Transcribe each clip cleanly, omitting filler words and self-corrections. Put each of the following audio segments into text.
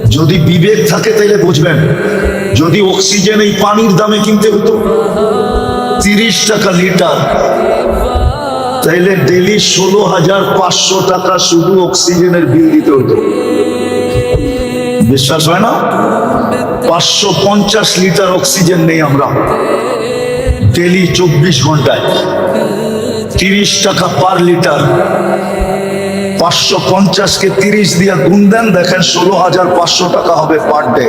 যদি বিবেক থাকে তাহলে বুঝবেন, যদি অক্সিজেন এই পানির দামে কিনতে হতো 30 টাকা লিটার, তাইলে ডেলি 16,500 টাকা শুধু অক্সিজেনের বিল দিতে হতো। বিশ্বাস হয় না? 550 লিটার অক্সিজেন নেই আমরা ডেলি 24 ঘন্টায়। 30 টাকা পার লিটার, 550-কে 30 দিয়ে গুণ দেন, দেখেন 16,500 টাকা হবে পার ডে।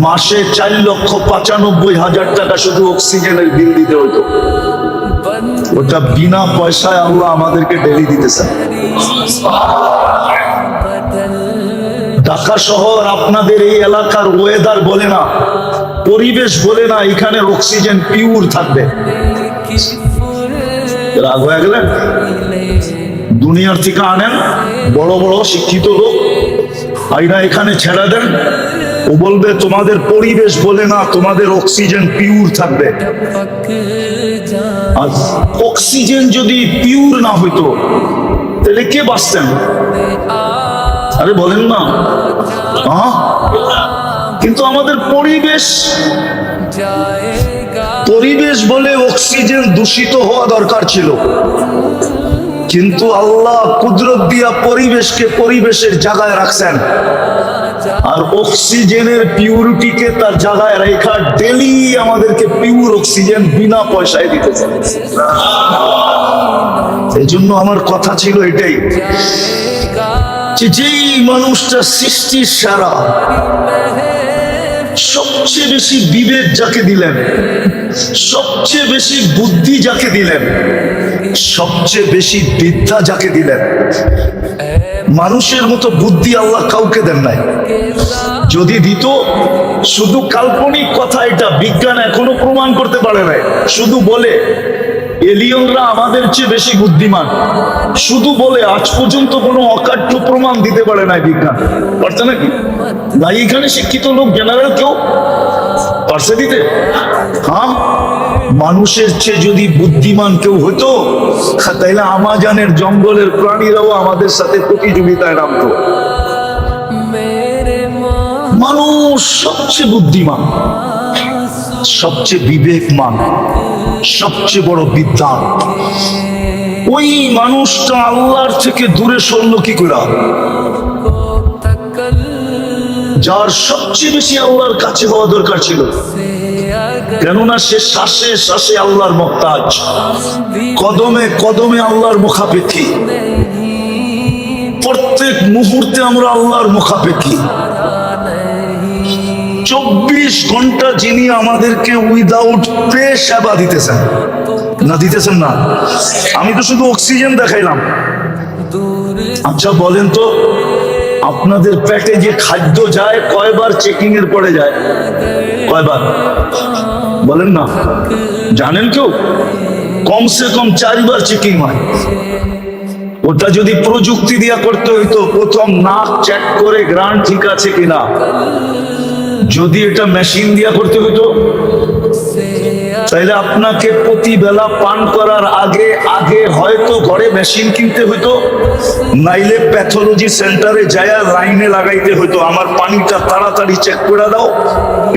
মাসে 4,95,000 টাকা শুধু অক্সিজেনের বিল দিতে হতো। ওটা বিনা পয়সায় আল্লাহ আমাদেরকে ডেলি দিতেছেন। ঢাকা শহর আপনাদের এই এলাকার ওয়েদার বলে না, পরিবেশ বলে না এখানে অক্সিজেন পিওর থাকবে। রাগ হয়ে গেলেন? দুনিয়ার থেকে আনেন বড় বড় শিক্ষিত লোক, আইনা এখানে ছেড়ে দেন, ও বলবে তোমাদের পরিবেশ বলে না তোমাদের অক্সিজেন পিওর থাকবে। আর অক্সিজেন যদি পিওর না হইতো তাহলে কে বাঁচতেন? আরে বলেন না। কিন্তু আমাদের পরিবেশ বলে অক্সিজেন দূষিত হওয়া দরকার ছিল, কিন্তু আল্লাহ কুদরত দিয়া পরিবেশকে পরিবেশের জায়গায় রাখছেন, আর অক্সিজেনের পিউরিটিকে তার জায়গায় রেখা ডেলি আমাদেরকে পিওর অক্সিজেন বিনা পয়সায় দিতেছেন। এই জন্য আমার কথা ছিল এটাই, যেই মানুষটা সৃষ্টির সারা, সবচেয়ে বেশি বিবেক যাকে দিলেন, সবচেয়ে বেশি বুদ্ধি যাকে দিলেন, সবচেয়ে বেশি বিদ্যা যাকে দিলেন, মানুষের মতো বুদ্ধি আল্লাহ কাউকে দেন নাই। যদি দিত, শুধু কাল্পনিক কথা, এটা বিজ্ঞান এখনো প্রমাণ করতে পারে নাই, শুধু বলে এলিয়েনরা আমাদের চেয়ে বেশি বুদ্ধিমান, শুধু বলে, আজ পর্যন্ত কোনো অকাট্য প্রমাণ দিতে পারে নাই বিজ্ঞান। পারছে নাকি? নাই এখানে শিক্ষিত লোক জেনারেল কেউ পারছে দিতে? হ্যাঁ, মানুষের চেয়ে যদি বুদ্ধিমান কেউ হতো তাইলে আমাজনের জঙ্গলের প্রাণীরাও আমাদের সাথে প্রতিযোগিতায় নামতো। মানুষ সবচেয়ে বুদ্ধিমান, সবচেয়ে বিবেকমান, সবচেয়ে বড় বিদ্বান। ওই মানুষটা আল্লাহর থেকে দূরে সরল কি করে? যার সবচেয়ে বেশি আল্লাহর কাছে হওয়া দরকার ছিল, কেননা সে শ্বাসে শ্বাসে আল্লাহর মুহতাজ, কদমে কদমে আল্লাহর মুখাপেক্ষী, প্রত্যেক মুহূর্তে আমরা আল্লাহর মুখাপেক্ষী। 24 ঘন্টা যিনি আমাদেরকে উইদাউট পে সেবা দিতেছেন, না দিতেছেন না? আমি তো শুধু অক্সিজেন দেখাইলাম। আচ্ছা বলেন তো, আপনাদের পেটে যে খাদ্য যায় কয়বার চেকিং এর পরে যায়? কয়বার বলেন না? জানেন কেউ? কমসে কম 4 বার চেকিং হয়। ওটা যদি প্রযুক্তি দিয়া করতে হইতো, প্রথম নাক চেক করে গ্রান ঠিক আছে কিনা। যদি এটা মেশিন দিয়া করতে হইতো, তাইলে আপনাকে প্রতি বেলা পান করার আগে আগে হয়তো ঘরে মেশিন কিনতে হইতো, নাইলে প্যাথোলজি সেন্টারে যায় লাইনে লাগাইতে হইতো, আমার পানিটা তাড়াতাড়ি চেক করে দাও,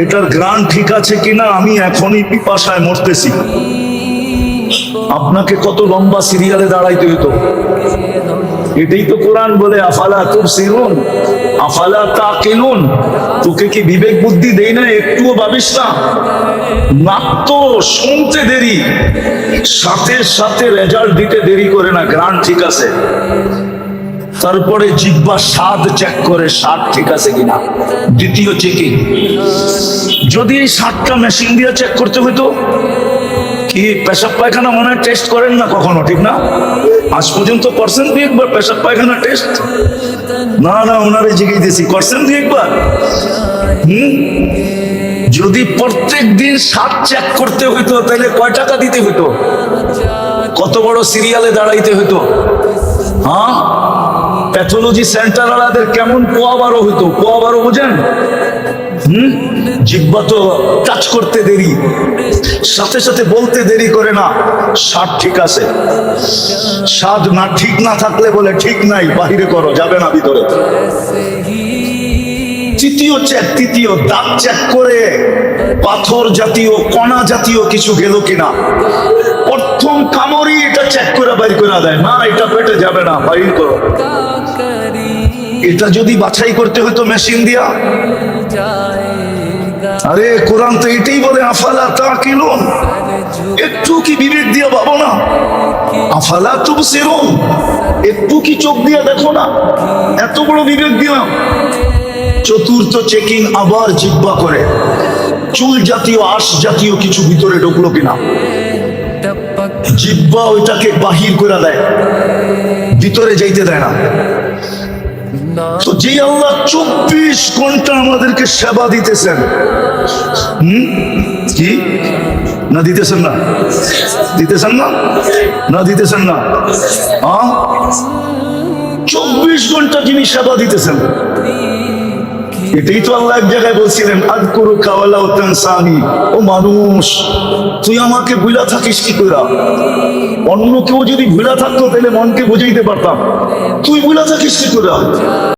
এটার গ্রান ঠিক আছে কিনা, আমি এখনই পিপাসায় মরতেছি। আপনাকে কত লম্বা সিরিয়ালে দাঁড়াইতে হইতো। এটাই তো কোরআন বলে, আফালা তুবসিরুন আফালা তাকিলুন। তোকে কি বিবেক বুদ্ধি দেই না? একটুও ভাবিস না? মাত্র শুনতে দেরি, সাথে সাথে রেজাল্ট দিতে দেরি করে না, গ্রান ঠিক আছে। তারপরে জিহ্বা স্বাদ চেক করে, স্বাদ ঠিক আছে কিনা, দ্বিতীয় চেকিং। যদি এই 7টা মেশিন দিয়ে চেক করতে হইতো, কি পেশাব পায়খানা মনে হয় টেস্ট করেন না কখনো, ঠিক না? আজ পর্যন্ত করছেন 2 একবার পেশাব পায়খানা টেস্ট? না না, ওনারে জিজ্ঞেস করছেন 2 একবার? যদি প্রত্যেক দিন 7 চেক করতে হইতো, তাহলে কয় টাকা দিতে হইতো? কত বড় সিরিয়ালে দাঁড়াইতে হইতো? হ্যাঁ, প্যাথোলজি সেন্টার ওয়ালাদের কেমন পোয়া বারো হইতো? পোয়া বারো বোঝেন? জিহ্বা তো টাচ করতে দেরি, সাথে সাথে বলতে দেরি করে না স্বাদ ঠিক আছে। স্বাদ না ঠিক না থাকলে বলে ঠিক নাই, বাহিরে করো, যাবে না ভিতরে। তৃতীয় দাঁত চেক করে পাথর জাতীয় কণা জাতীয় কিছু গেল কিনা। প্রথম কামড়ই এটা চেক করে বাইর করে দেয়, না এটা পেটে যাবে না, বাইর করো। এটা যদি বাছাই করতে হতো মেশিন দিয়া, আরে কোরআন তো এটাই বলে আফালা তাকিলুন, একটু কি বিবেক দিয়ে ভাবো না? আফালা তুবসিরুন, একটু কি চোখ দিয়ে দেখো না? এত বড় বিবেক দিলাম। চতুর্থ চেকিং আবার জিহ্বা করে চুল জাতীয় আঁশ জাতীয় কিছু ভিতরে ঢুকলো কিনা। জিহ্বা ওইটাকে বাহির করে দেয়, ভিতরে যাইতে দেয় না। তো যে আল্লাহ 24 ঘন্টা আমাদেরকে সেবা দিতেছেন, কি না দিতেছেন না? দিতেছেন না? না দিতেছেন না? 24 ঘন্টা যিনি সেবা দিতেছেন, এটাই তো আল্লাহ এক জায়গায় বলছিলেন, আযকুরুকা ওয়া লা তানসানি। ও মানুষ, তুই আমাকে ভুলা থাকিস কি কইরা? অন্য কেউ যদি ভুলা থাকতো তাহলে মনকে বুঝাইতে পারতাম, তুই ভুলা থাকিস কি কইরা?